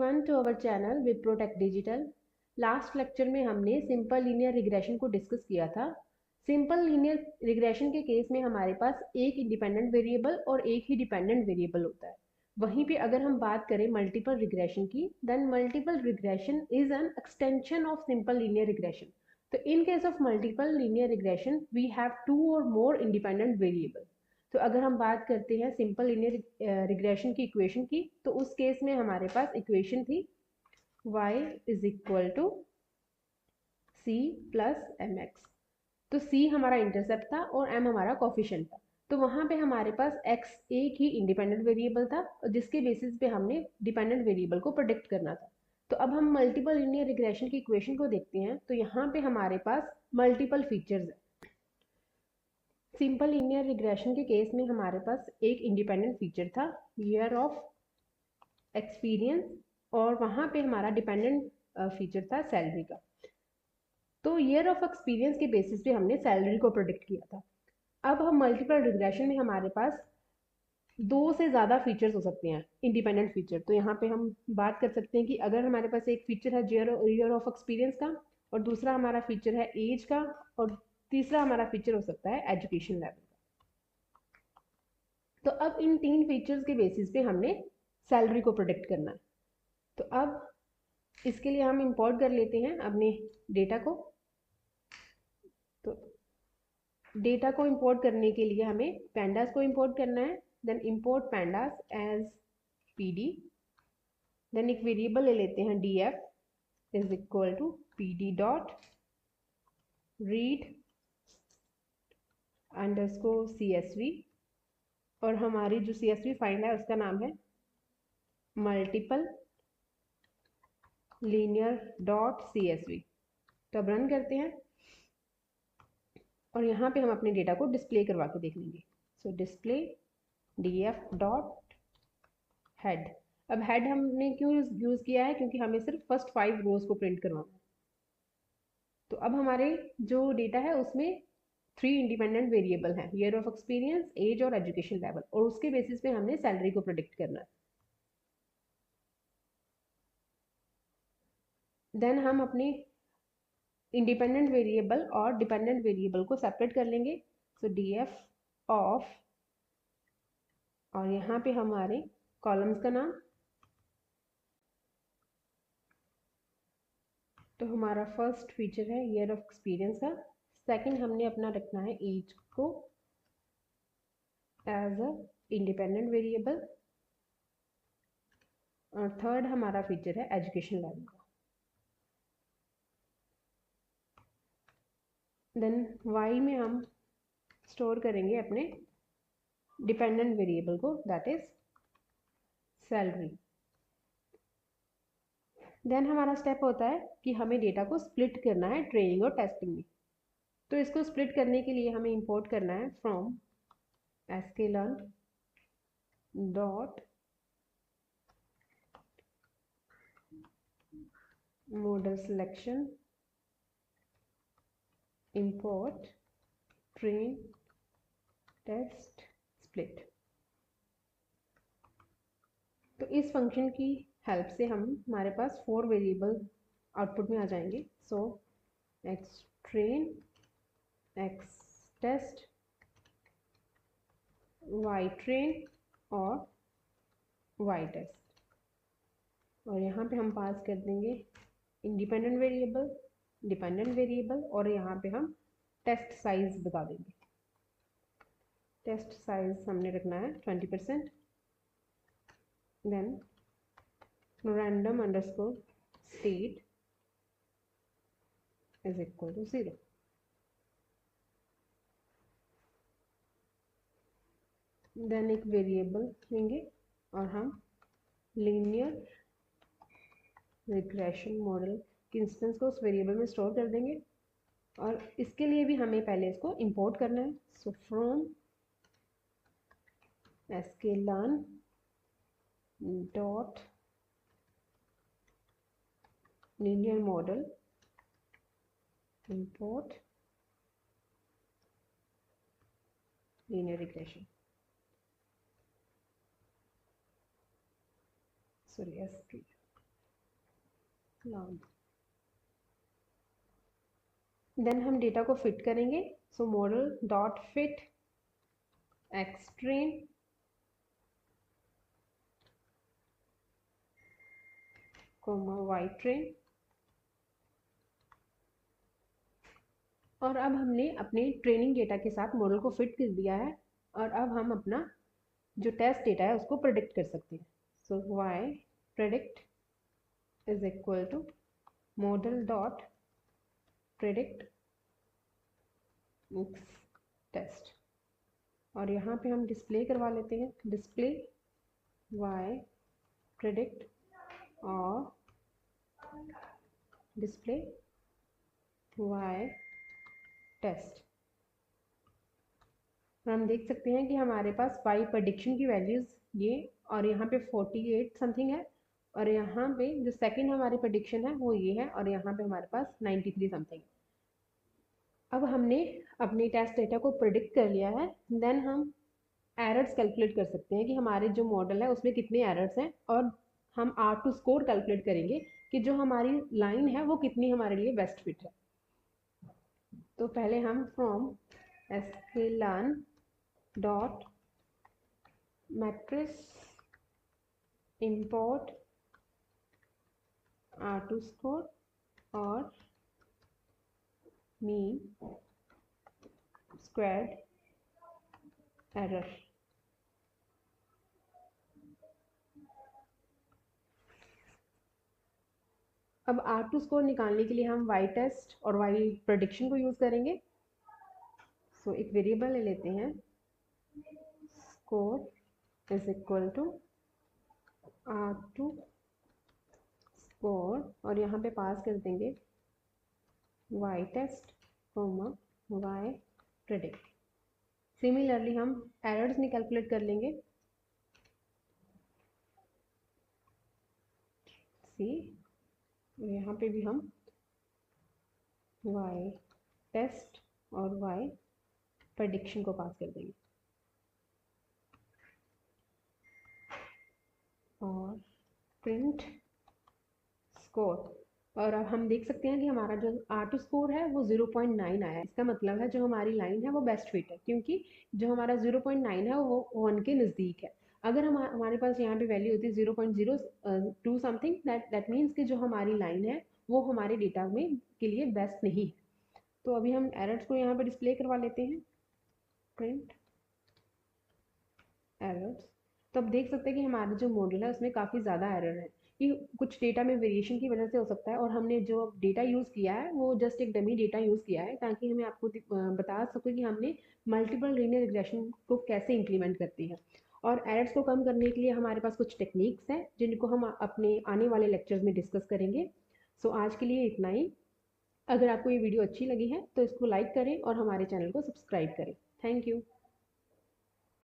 Everyone to our channel Wiprotech digital. Last lecture में हमने simple linear regression को discuss किया था। सिंपल लीनियर रिग्रेशन के केस में हमारे पास एक इंडिपेंडेंट वेरिएबल और एक ही डिपेंडेंट वेरिएबल होता है। वहीं पे अगर हम बात करें मल्टीपल रिग्रेशन की, then multiple regression is an extension of simple linear regression. तो in case of multiple linear regression we have two और मोर इंडिपेंडेंट वेरिएबल। तो अगर हम बात करते हैं सिंपल लीनियर रिग्रेशन की इक्वेशन की, तो उस केस में हमारे पास इक्वेशन थी y is equal to C plus M X. तो c हमारा इंटरसेप्ट था और m हमारा कोफिशिएंट था। तो वहां पे हमारे पास x एक ही इंडिपेंडेंट वेरिएबल था और जिसके बेसिस पे हमने डिपेंडेंट वेरिएबल को प्रोडिक्ट करना था। तो अब हम मल्टीपल लीनियर रिग्रेशन की इक्वेशन को देखते हैं। तो यहाँ पे हमारे पास मल्टीपल फीचर्स है। सिंपल लीनियर रिग्रेशन के केस में हमारे पास एक इंडिपेंडेंट फीचर था ईयर ऑफ एक्सपीरियंस, और वहाँ पे हमारा डिपेंडेंट फीचर था सैलरी का। तो ईयर ऑफ एक्सपीरियंस के बेसिस पे हमने सैलरी को प्रोडिक्ट किया था। अब हम मल्टीपल रिग्रेशन में हमारे पास दो से ज़्यादा फीचर्स हो सकते हैं इंडिपेंडेंट फीचर। तो यहाँ पे हम बात कर सकते हैं कि अगर हमारे पास एक फीचर है ईयर ऑफ एक्सपीरियंस का, और दूसरा हमारा फीचर है एज का, और तीसरा हमारा फीचर हो सकता है एजुकेशन लेवल। तो अब इन तीन फीचर्स के बेसिस पे हमने सैलरी को प्रोडिक्ट करना है। तो अब इसके लिए हम इंपोर्ट कर लेते हैं अपने डेटा को। तो डेटा को इंपोर्ट करने के लिए हमें पैंडास को इंपोर्ट करना है। Then import pandas as PD. Then एक वेरिएबल ले लेते हैं df is equal to pd dot read underscore csv, और हमारी जो csv फाइल है उसका नाम है मल्टीपल लीनियर डॉट csv। तो अब रन करते हैं और यहाँ पे हम अपने डेटा को डिस्प्ले करवा के देख लेंगे। सो डिस्प्ले df डॉट हेड। अब हेड हमने क्यों यूज़ किया है, क्योंकि हमें सिर्फ फर्स्ट 5 रोज को प्रिंट करवाना है। तो अब हमारे जो डेटा है उसमें 3 इंडिपेंडेंट वेरिएबल हैं, ईयर ऑफ एक्सपीरियंस, एज और एजुकेशन लेवल, और उसके बेसिस पे हमने सैलरी को प्रोडिक्ट करना है। देन हम अपने इंडिपेंडेंट वेरिएबल और डिपेंडेंट वेरिएबल को सेपरेट कर लेंगे। सो df ऑफ, और यहाँ पे हमारे कॉलम्स का नाम, तो हमारा फर्स्ट फीचर है ईयर ऑफ एक्सपीरियंस का। सेकंड हमने अपना रखना है एज को एज अ इंडिपेंडेंट वेरिएबल, और थर्ड हमारा फीचर है एजुकेशन लेवल का। देन y में हम स्टोर करेंगे अपने डिपेंडेंट वेरिएबल को, दैट इज सैलरी। देन हमारा स्टेप होता है कि हमें डेटा को स्प्लिट करना है ट्रेनिंग और टेस्टिंग में। तो इसको स्प्लिट करने के लिए हमें इंपोर्ट करना है from sklearn dot model selection import train test split। तो इस फंक्शन की हेल्प से हम हमारे पास 4 वेरिएबल आउटपुट में आ जाएंगे। सो x train, x test, y train और y test, और यहाँ पे हम पास कर देंगे इंडिपेंडेंट वेरिएबल, डिपेंडेंट वेरिएबल, और यहाँ पे हम टेस्ट साइज बता देंगे। टेस्ट साइज हमने रखना है 20%। Then random underscore state is equal to 0। Then एक वेरिएबल लेंगे और हम लीनियर रिग्रेशन मॉडल की इंस्टेंस को उस वेरिएबल में स्टोर कर देंगे, और इसके लिए भी हमें पहले इसको इंपोर्ट करना है। So from sklearn dot linear model import linear regression, sorry SQL। Then हम डेटा को फिट करेंगे। So model dot fit X train Y train, और अब हमने अपने ट्रेनिंग डेटा के साथ मॉडल को फिट कर दिया है, और अब हम अपना जो टेस्ट डेटा है उसको प्रेडिक्ट कर सकते हैं। So Y predict is equal to model dot predict test, और यहाँ पे हम डिस्प्ले करवा लेते हैं, डिस्प्ले वाई प्रेडिक्ट और डिस्प्ले वाई टेस्ट। और हम देख सकते हैं कि हमारे पास वाई प्रेडिक्शन की वैल्यूज़ ये, और यहाँ पे 48 समथिंग है, और यहाँ पे जो सेकंड हमारी प्रेडिक्शन है वो ये है, और यहाँ पे हमारे पास 93 समथिंग। अब हमने अपने टेस्ट डेटा को प्रेडिक्ट कर लिया है, देन हम एरर्स कैलकुलेट कर सकते हैं कि हमारे जो मॉडल है उसमें कितने एरर्स हैं, और हम R2 स्कोर कैलकुलेट करेंगे कि जो हमारी लाइन है वो कितनी हमारे लिए बेस्ट फिट है। तो पहले हम from sklearn dot metrics import R2 score और मीन स्क्वायर्ड एरर। अब R2 स्कोर निकालने के लिए हम वाई टेस्ट और वाई प्रेडिक्शन को यूज़ करेंगे। सो एक वेरिएबल ले लेते हैं, score is equal to R2 score, और यहाँ पे पास कर देंगे Y test Y predict. Similarly हम एरर्स में कैलकुलेट कर लेंगे। सी यहाँ पे भी हम वाई टेस्ट और वाई प्रेडिक्शन को पास कर देंगे, और प्रिंट स्कोर। और अब हम देख सकते हैं कि हमारा जो R2 स्कोर है वो 0.9 आया है। इसका मतलब है जो हमारी लाइन है वो बेस्ट फिट है, क्योंकि जो हमारा 0.9 है वो 1 के नज़दीक है। अगर हमारे पास यहाँ पे वैल्यू होती है 0.02 समथिंग, दैट मीन्स कि जो हमारी लाइन है वो हमारे डेटा में के लिए बेस्ट नहीं है। तो अभी हम एरर्स को यहाँ पे डिस्प्ले करवा लेते हैं, प्रिंट एरर्स। तो अब देख सकते हैं कि हमारा जो मॉडल है उसमें काफ़ी ज़्यादा एरर है। ये कुछ डेटा में वेरिएशन की वजह से हो सकता है, और हमने जो डेटा यूज़ किया है वो जस्ट एक डमी डेटा यूज़ किया है, ताकि हमें आपको बता सके कि हमने मल्टीपल लीनियर रिग्रेशन को कैसे इम्प्लीमेंट करती है। और एरर्स को कम करने के लिए हमारे पास कुछ टेक्निक्स हैं जिनको हम अपने आने वाले लेक्चर्स में डिस्कस करेंगे। सो आज के लिए इतना ही। अगर आपको ये वीडियो अच्छी लगी है तो इसको लाइक करें और हमारे चैनल को सब्सक्राइब करें। Thank you.